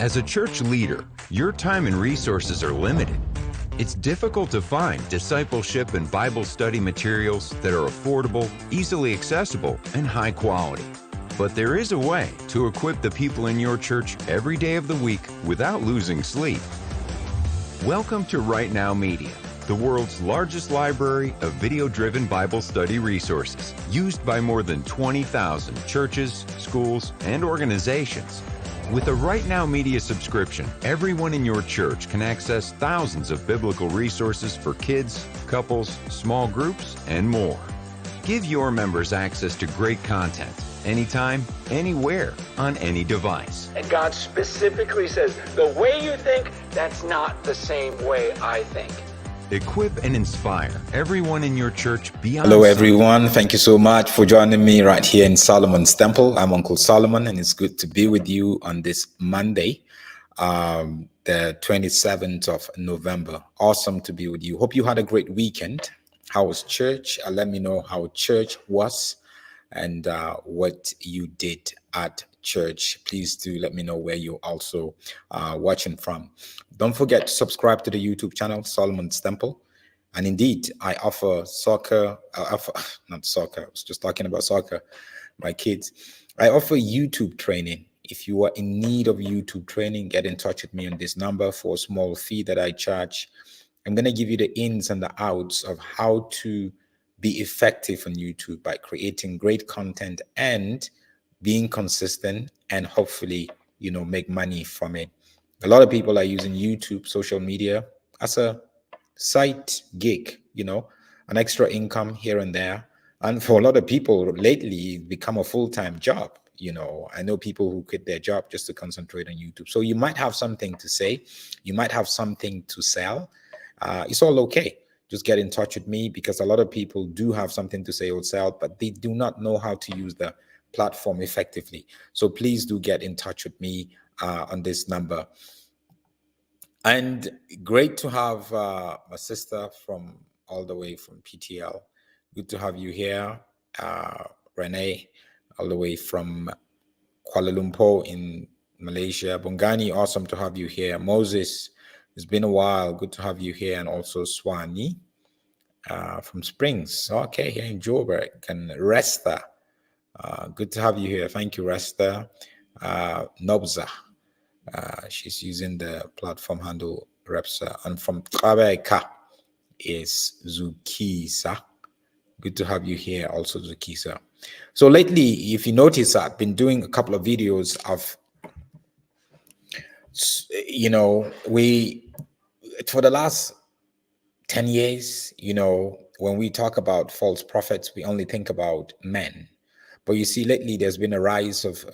As a church leader, your time and resources are limited. It's difficult to find discipleship and Bible study materials that are affordable, easily accessible, and high quality. But there is a way to equip the people in your church every day of the week without losing sleep. Welcome to Right Now Media, the world's largest library of video-driven Bible study resources, used by more than 20,000 churches, schools, and organizations. With a Right Now Media subscription, everyone in your church can access thousands of biblical resources for kids, couples, small groups, and more. Give your members access to great content, anytime, anywhere, on any device. And God specifically says, the way you think, that's not the same way I think. Equip and inspire everyone in your church beyond. Hello everyone, thank you so much for joining me right here in Solomon's Temple. I'm Uncle Solomon, and it's good to be with you on this Monday, the 27th of November. Awesome to be with you. Hope you had a great weekend. How was church? Let me know how church was and what you did at church. Please do let me know where you're also watching from. Don't forget to subscribe to the YouTube channel Solomon's Temple. And indeed, I offer not soccer, I was just talking about soccer, my kids. I offer YouTube training. If you are in need of YouTube training, get in touch with me on this number for a small fee that I charge. I'm going to give you the ins and the outs of how to be effective on YouTube by creating great content and being consistent and hopefully, make money from it. A lot of people are using YouTube, social media as a side gig, an extra income here and there. And for a lot of people lately, it's become a full-time job. I know people who quit their job just to concentrate on YouTube. So you might have something to say. You might have something to sell. It's all okay. Just get in touch with me, because a lot of people do have something to say or sell, but they do not know how to use the platform effectively. So please do get in touch with me on this number. And great to have my sister from all the way from PTL. Good to have you here. Renee, all the way from Kuala Lumpur in Malaysia. Bongani, awesome to have you here. Moses, it's been a while. Good to have you here. And also Swani from Springs. Okay, here in Joburg. And Resta, good to have you here. Thank you, Resta. Nobza, she's using the platform handle Repsa. And from Trabeka is Zukisa. Good to have you here also, Zukisa. So lately, if you notice, I've been doing a couple of videos of, for the last 10 years, when we talk about false prophets, we only think about men. But you see, lately, there's been a rise of,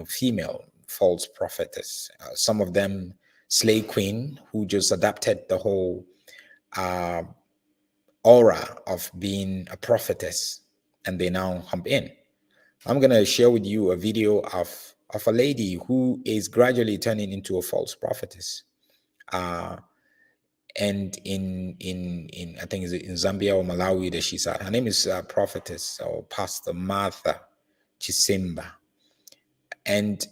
female false prophetess. Some of them slay queen, who just adapted the whole aura of being a prophetess, and they now hump in. I'm going to share with you a video of a lady who is gradually turning into a false prophetess. And in I think it's in Zambia or Malawi that she's at. Her name is Prophetess or Pastor Martha Chisimba. And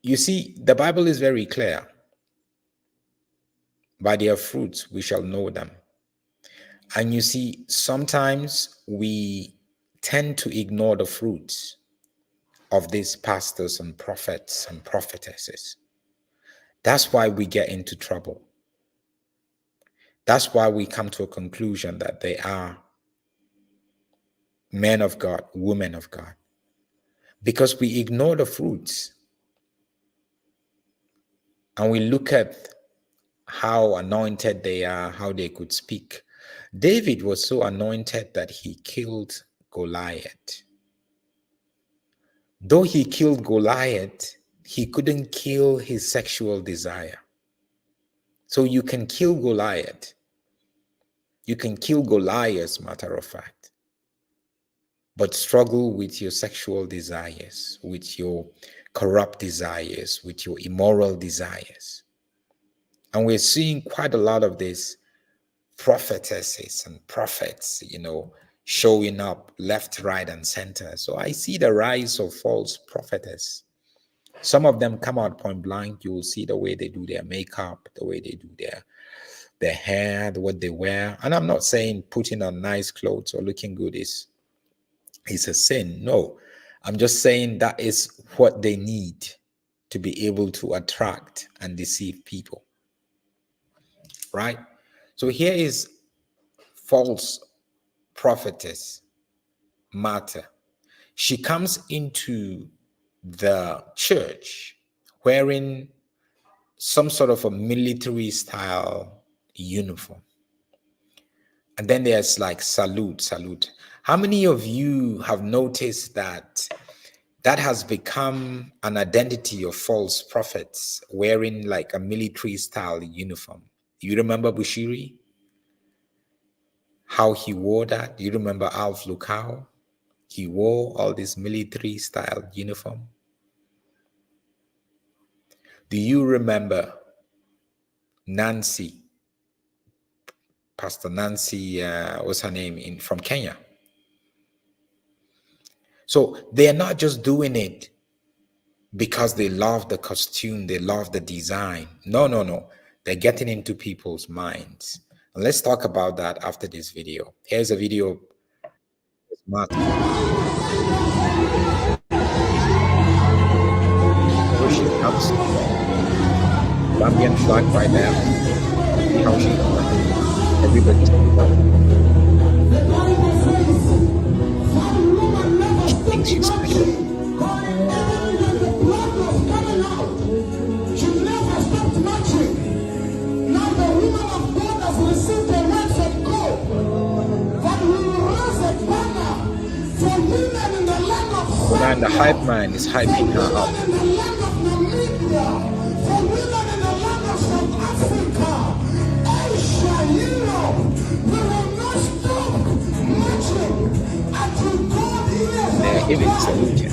you see, the Bible is very clear. By their fruits we shall know them. And you see, sometimes we tend to ignore the fruits of these pastors and prophets and prophetesses. That's why we get into trouble. That's why we come to a conclusion that they are men of God, women of God. Because we ignore the fruits. And we look at how anointed they are, how they could speak. David was so anointed that he killed Goliath. Though he killed Goliath, he couldn't kill his sexual desire. So you can kill Goliath. You can kill Goliath, matter of fact, but struggle with your sexual desires, with your corrupt desires, with your immoral desires. And we're seeing quite a lot of these prophetesses and prophets, showing up left, right, and center. So I see the rise of false prophetess Some of them come out point blank. You will see the way they do their makeup, the way they do their hair, what they wear. And I'm not saying putting on nice clothes or looking good is a sin. No, I'm just saying that is what they need to be able to attract and deceive people, right? So here is false prophetess Martha. She comes into the church wearing some sort of a military style uniform. And then there's like salute. How many of you have noticed that has become an identity of false prophets wearing like a military style uniform? You remember Bushiri? How he wore that? Do you remember Alf Lukau? He wore all this military style uniform. Do you remember Nancy? Pastor Nancy, what's her name, from Kenya? So they're not just doing it because they love the costume, they love the design. No. They're getting into people's minds. And let's talk about that after this video. Here's a video. Martha. Here she comes. Gambian flag right there. See how she's everybody's she thinks she's special. And the hype man is hyping her up. They're even saluting.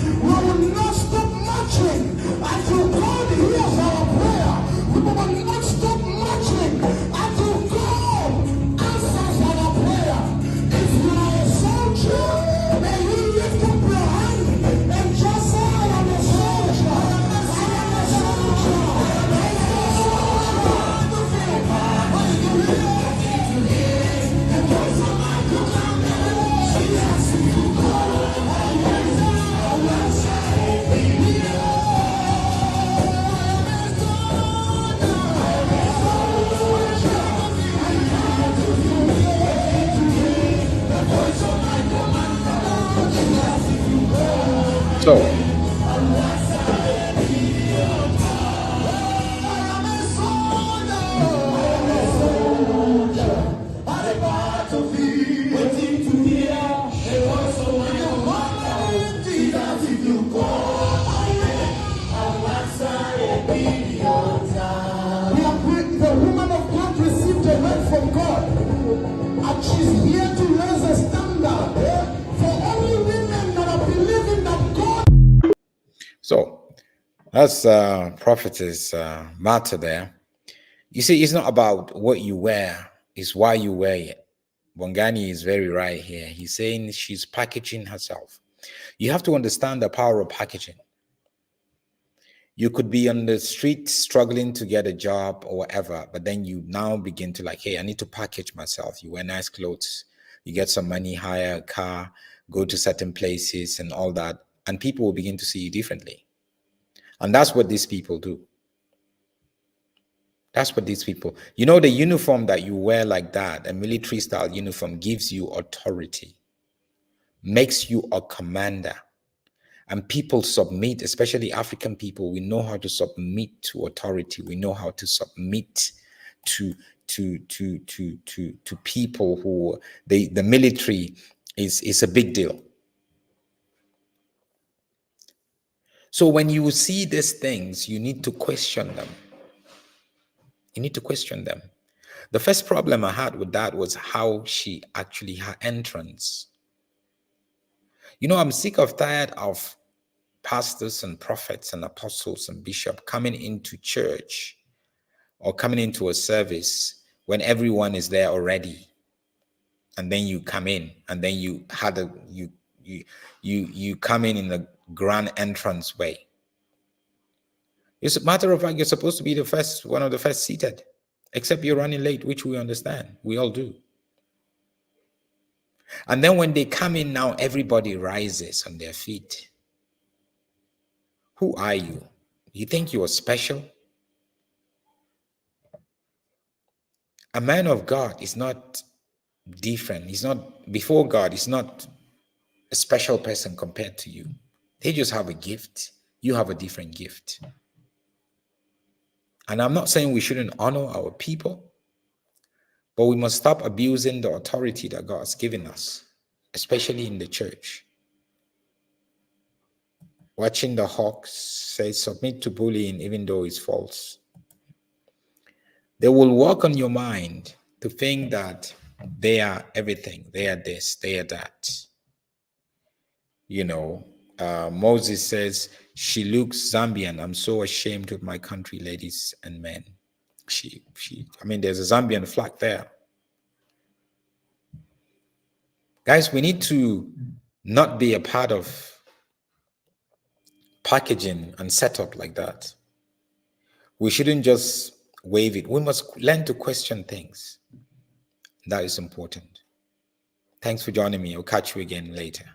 So, the woman of God received a word from God, and she's here to raise a standard for only women that are believing that God. So that's prophetess Martha there. You see, it's not about what you wear, it's why you wear it. Bongani is very right here. He's saying she's packaging herself. You have to understand the power of packaging. You could be on the street struggling to get a job or whatever, but then you now begin to like, hey, I need to package myself. You wear nice clothes, you get some money, hire a car, go to certain places and all that, and people will begin to see you differently. And that's what these people do. That's what these people, you know, the uniform that you wear like that, a military style uniform, gives you authority, makes you a commander. And people submit, especially African people. We know how to submit to authority. We know how to submit to people who the military is a big deal. So when you see these things, you need to question them. You need to question them. The first problem I had with that was how she actually, her entrance. You know, I'm sick of tired of pastors and prophets and apostles and bishops coming into church or coming into a service when everyone is there already, and then you come in and then you had a you come in a grand entrance way. As a matter of fact, you're supposed to be the first, one of the first seated, except you're running late, which we understand. We all do. And then when they come in now, everybody rises on their feet. Who are you? You think you are special? A man of God is not different. He's not, before God, he's not a special person compared to you. They just have a gift. You have a different gift. And I'm not saying we shouldn't honor our people, but we must stop abusing the authority that God has given us, especially in the church. Watching the hawks say, submit to bullying even though it's false. They will work on your mind to think that they are everything. They are this, they are that. You know, Moses says, she looks Zambian. I'm so ashamed of my country, ladies and men. I mean, there's a Zambian flag there. Guys, we need to not be a part of packaging and setup like that. We shouldn't just wave it. We must learn to question things. That is important. Thanks for joining me. I'll catch you again later.